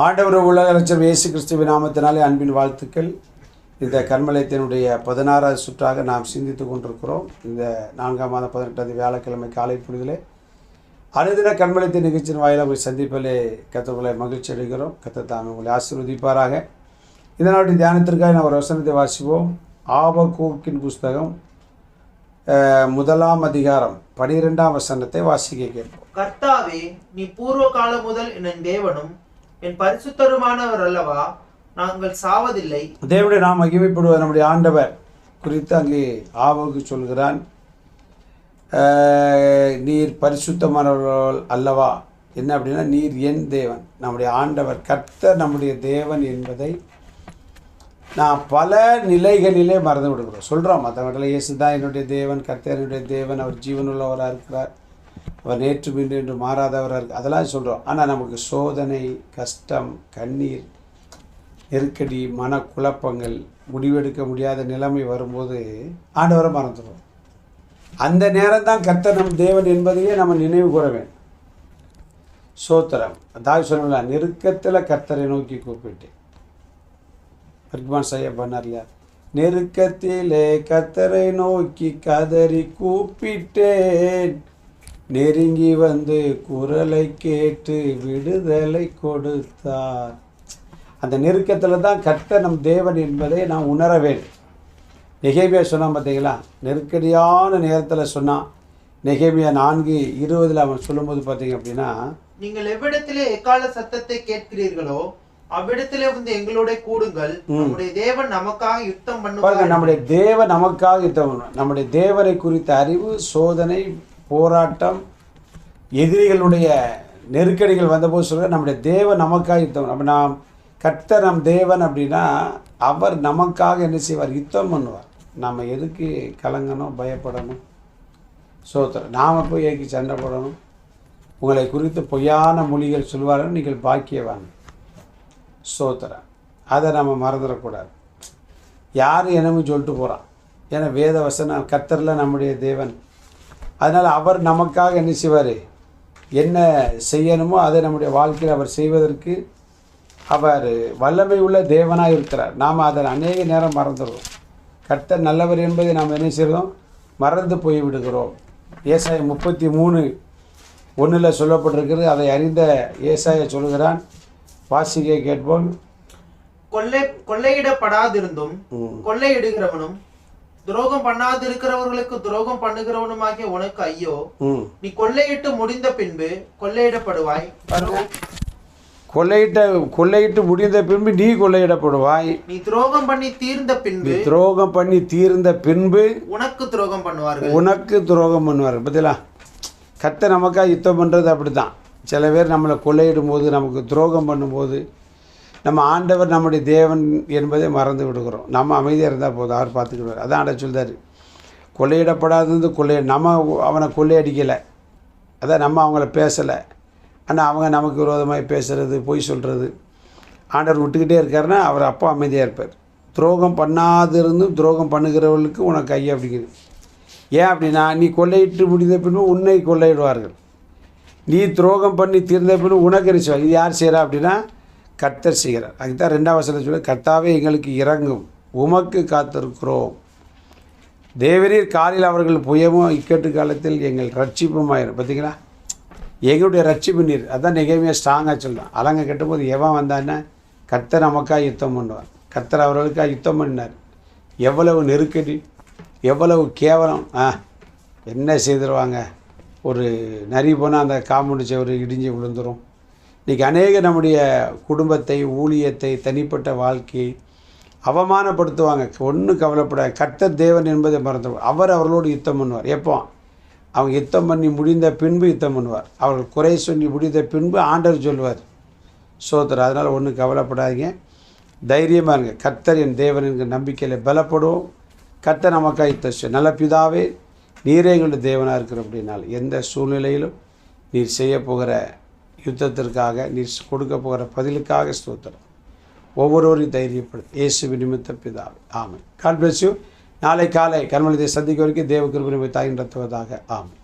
ஆண்டவர் உலக இரட்சகர் இயேசு கிறிஸ்துவின் நாமத்தினாலே அன்பின் வாழ்த்துக்கள். இந்த கர்மலயத்தினுடைய 16வது சுற்றாக நாம் சிந்தித்து கொண்டிருக்கிறோம். இந்த 4ஆம் மாதம் 18வது வியாழக்கிழமை காலை பொழுதிலே அனுதின கர்மலயத்தின் நிகழ்ச்சியின் வாயிலாக போய் சந்திப்பிலே கர்த்தர்களை மகிழ்ச்சி அடைகிறோம். கர்த்தர் தாமே உங்களை ஆசீர்வதிப்பாராக. இந்த நாட்டின் தியானத்திற்காக நான் ஒரு வசனத்தை வாசிப்போம். ஆபக்கூக்கின் புஸ்தகம் 1ஆம் அதிகாரம் 12ஆம் வசனத்தை வாசிக்க கேட்போம். கர்த்தாவே, நீ பூர்வ காலம் முதல் என் தேவனும் என் பரிசுத்தருமானவர் அல்லவா? நாங்கள் சாவதில்லை. தேவனுடைய நாம் மகிமைப்படுவது நம்முடைய ஆண்டவர் குறித்து அங்கே ஆபகுக்கு சொல்கிறான். நீர் பரிசுத்தமானவர்கள் அல்லவா? என்ன அப்படின்னா, நீர் என் தேவன், நம்முடைய ஆண்டவர் கர்த்தர் நம்முடைய தேவன் என்பதை நான் பல நிலைகளிலே மறந்து விடுகிறோம். சொல்கிறோம் மற்றவர்களில் இயேசு தான் என்னுடைய தேவன், கர்த்தர் என்னுடைய தேவன், அவர் ஜீவனுள்ளவராக இருக்கிறார், அவர் நேற்று மீண்டும் என்று மாறாதவராக இருக்கு, அதெல்லாம் சொல்கிறோம். ஆனால் நமக்கு சோதனை, கஷ்டம், கண்ணீர், நெருக்கடி, மனக்குழப்பங்கள், முடிவெடுக்க முடியாத நிலைமை வரும்போது ஆண்டவரை மறந்துடுவோம். அந்த நேரம் தான் கர்த்தர் நம் தேவன் என்பதையே நம்ம நினைவு கூற வேண்டும். சோத்திரம். அதாவது சொல்லலாம், நெருக்கத்தில் கர்த்தரை நோக்கி கூப்பிட்டு பர்க்மான் செய்ய பண்ணார் இல்லையா? நெருக்கத்திலே கர்த்தரை நோக்கி கதறி கூப்பிட்டேன், நெருங்கி வந்து குரலை கேட்டு விடுதலை கொடுத்தார். அந்த நெருக்கத்தில் தான் கர்த்தர் நம் தேவன் என்பதை நாம் உணர வேண்டும். நெகேமியா சொன்னான் பார்த்தீங்களா? நெருக்கடியான நேரத்தில் சொன்னான். நெகேமியா 4:20 அவன் சொல்லும்போது பார்த்தீங்க அப்படின்னா, நீங்கள் எவ்விடத்திலே எக்கால சத்தத்தை கேட்கிறீர்களோ அவ்விடத்திலே வந்து எங்களோட கூடுங்கள், நம்முடைய தேவன் நமக்காக யுத்தம் பண்ணுவார். நம்முடைய தேவன் நமக்காக யுத்தம் பண்ணுவார். நம்முடைய தேவனை குறித்த அறிவு, சோதனை, போராட்டம், எதிரிகளுடைய நெருக்கடிகள் வந்தபோது சொல்கிற நம்முடைய தேவன் நமக்காக யுத்தம். அப்போ நாம் கர்த்தர் நம் தேவன் அப்படின்னா அவர் நமக்காக என்ன செய்வார்? யுத்தம் பண்ணுவார். நம்ம எதுக்கு கலங்கணும், பயப்படணும்? சோத்திரம். நாம் போய் ஏக்கி சண்டை போடணும்? உங்களை குறித்து பொய்யான மொழிகள் சொல்வார்கள், நீங்கள் பாக்கியவான். சோத்திரம். அதை நம்ம மறந்துடக்கூடாது. யார் என்னமோ சொல்லிட்டு போகிறான். ஏன்னா வேத வசனம் கர்த்தரில் நம்முடைய தேவன். அதனால் அவர் நமக்காக என்ன செய்வார்? என்ன செய்யணுமோ அதை நம்முடைய வாழ்க்கையில் அவர் செய்வதற்கு அவர் வல்லமை உள்ள தேவனாக இருக்கிறார். நாம் அதை அநேக நேரம் மறந்துடுறோம். கர்த்தர் நல்லவர் என்பதை நாம் என்ன செய்கிறோம்? மறந்து போய் விடுகிறோம். ஏசாயா 33:1 சொல்லப்பட்டிருக்கிறது. அதை அறிந்த ஏசாயா சொல்கிறான். வாசிக்க கேட்போம். கொள்ளையிடப்படாதிருந்தும் கொள்ளையிடுகிறவனும் துரோகம் பண்ணாதிருக்கிறவர்களுக்கு துரோகம் பண்ணுகிறவனுமாகிய உனக்கு ஐயோ! நீ கொள்ளையிட்டு முடிந்த பின்பு கொள்ளையிடப்படுவாய். கொள்ளையிட்டு முடிந்த பின்பு நீ கொள்ளையிடப்படுவாய். நீ துரோகம் பண்ணி தீர்ந்த பின்பு உனக்கு துரோகம் பண்ணுவார்கள். பார்த்தீங்களா? கர்த்தர் நமக்காக யுத்தம் பண்ணுறது அப்படி தான். சில பேர் நம்மளை கொள்ளையிடும் போது, நமக்கு துரோகம் பண்ணும்போது, நம்ம ஆண்டவர் நம்முடைய தேவன் என்பதை மறந்து விடுகிறோம். நம்ம அமைதியாக இருந்தால் போதும், அவர் பார்த்துக்கிடுவார். அதான் ஆண்ட சொல்கிறார், கொள்ளையிடப்படாதது நம்ம அவனை கொள்ளையடிக்கலை, அதான் நம்ம அவங்கள பேசலை. ஆனால் அவங்க நமக்கு விரோதமாக பேசுகிறது, பொய் சொல்கிறது ஆண்டவர் விட்டுக்கிட்டே இருக்காருன்னா அவர் அப்போ அமைதியாக இருப்பார். துரோகம் பண்ணாதிருந்தும் துரோகம் பண்ணுகிறவர்களுக்கு உனக்கு ஐயா அப்படிங்கிறது. ஏன் அப்படின்னா, நீ கொள்ளையிட்டு முடிந்த பின்பு உன்னை கொள்ளையிடுவார்கள். நீ துரோகம் பண்ணி தீர்ந்த பின்பு உனக்கு எரிச்சுவார். இது யார் செய்கிறா அப்படின்னா கர்த்தர் செய்கிறார். அதுதான் 2ஆம் வசனத்தில் சொல்ல, கர்த்தாவே எங்களுக்கு இறங்கும், உமக்கு காத்திருக்கிறோம். தேவரீர் காலில் அவர்கள் புயமும் இக்கட்டு காலத்தில் எங்கள் ரட்சிப்புமாயிரும். பார்த்தீங்களா? எங்களுடைய ரட்சிப்பு நீர். அதான் நெகேமியா ஸ்ட்ராங்காக சொல்லலாம். அலங்க கட்டும்போது எவன் வந்தான்னா கர்த்தர் நமக்காக யுத்தம் பண்ணுவார். கர்த்தர் அவர்களுக்காக யுத்தம் பண்ணினார். எவ்வளவு நெருக்கடி, எவ்வளவு கேவலம், என்ன செய்திருவாங்க? ஒரு நரி போனால் அந்த காம்பவுண்டு சுவர் இடிஞ்சு விழுந்துடும். இன்றைக்கி அநேக நம்முடைய குடும்பத்தை, ஊழியத்தை, தனிப்பட்ட வாழ்க்கையை அவமானப்படுத்துவாங்க. ஒன்றும் கவலைப்படாது. கர்த்தர் தேவன் என்பதை மறந்துடுவார். அவர்களோடு யுத்தம் பண்ணுவார். எப்போ? அவங்க யுத்தம் பண்ணி முடிந்த பின்பு யுத்தம் பண்ணுவார். அவர்கள் குறை சொல்லி முடிந்த பின்பு ஆண்டவர் சொல்லுவார். சோதரர். அதனால் ஒன்றும் கவலைப்படாதீங்க, தைரியமாக இருங்க. கர்த்தர் என் தேவன் என்கிற நம்பிக்கையில் பலப்படுவோம். கர்த்தர் நமக்காக யுத்தம். நல்ல பிதாவே, நீரே எங்களுடைய தேவனாக இருக்கிற அப்படின்னால் எந்த சூழ்நிலையிலும் நீர் செய்ய போகிற யுத்தத்திற்காக, நீர் கொடுக்க போகிற பதிலுக்காக ஸ்தோத்திரம். ஒவ்வொருவரையும் தைரியப்படுத்து இயேசுவின் நிமித்த பிதாவே. ஆமென். God bless you. நாளை காலை கர்மலயத்தை சந்திக்க வரைக்கும் தேவ கிருபை தாயின் ரத்துவதாக. ஆமென்.